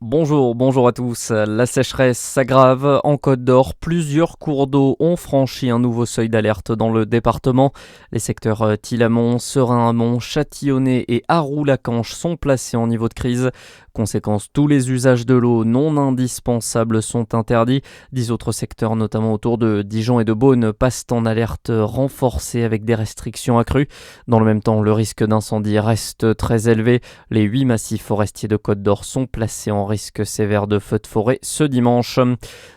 Bonjour à tous. La sécheresse s'aggrave en Côte d'Or. Plusieurs cours d'eau ont franchi un nouveau seuil d'alerte dans le département. Les secteurs Thilamont, Serein-Amont, Châtillonnais et Arroux-Lacanche sont placés en niveau de crise. Conséquence, tous les usages de l'eau non indispensables sont interdits. 10 autres secteurs, notamment autour de Dijon et de Beaune, passent en alerte renforcée avec des restrictions accrues. Dans le même temps, le risque d'incendie reste très élevé. Les 8 massifs forestiers de Côte d'Or sont placés en risque sévère de feux de forêt ce dimanche.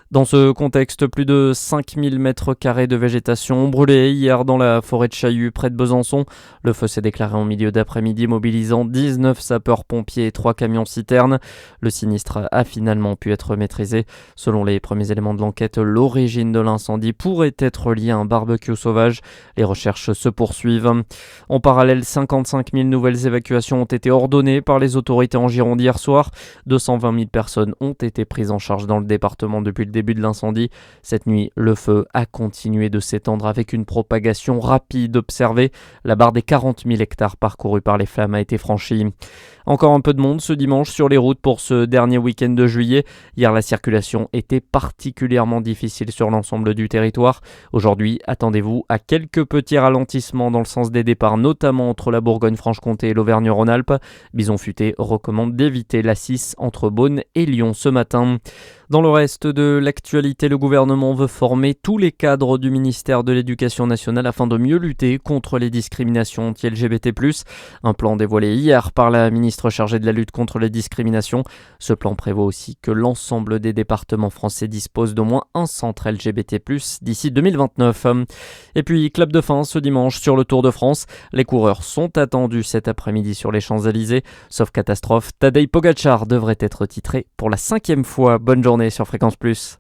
Dans ce contexte, plus de 5000 mètres carrés de végétation ont brûlé hier dans la forêt de Chaillu, près de Besançon. Le feu s'est déclaré en milieu d'après-midi, mobilisant 19 sapeurs-pompiers et 3 camions-citernes. Le sinistre a finalement pu être maîtrisé. Selon les premiers éléments de l'enquête, l'origine de l'incendie pourrait être liée à un barbecue sauvage. Les recherches se poursuivent. En parallèle, 55 000 nouvelles évacuations ont été ordonnées par les autorités en Gironde hier soir. 220 000 personnes ont été prises en charge dans le département depuis le début de l'incendie. Cette nuit, le feu a continué de s'étendre avec une propagation rapide observée. La barre des 40 000 hectares parcourus par les flammes a été franchie. Encore un peu de monde ce dimanche sur les routes pour ce dernier week-end de juillet. Hier, la circulation était particulièrement difficile sur l'ensemble du territoire. Aujourd'hui, attendez-vous à quelques petits ralentissements dans le sens des départs, notamment entre la Bourgogne-Franche-Comté et l'Auvergne-Rhône-Alpes. Bison Futé recommande d'éviter la 6 entre Beaune et Lyon ce matin. Dans le reste de l'actualité, le gouvernement veut former tous les cadres du ministère de l'Éducation nationale afin de mieux lutter contre les discriminations anti-LGBT+. Un plan dévoilé hier par la ministre chargée de la lutte contre les discriminations. Ce plan prévoit aussi que l'ensemble des départements français disposent d'au moins un centre LGBT+, d'ici 2029. Et puis, clap de fin ce dimanche sur le Tour de France. Les coureurs sont attendus cet après-midi sur les Champs-Élysées. Sauf catastrophe, Tadej Pogačar devrait être titré pour la 5e fois. Bonne journée sur Fréquence Plus.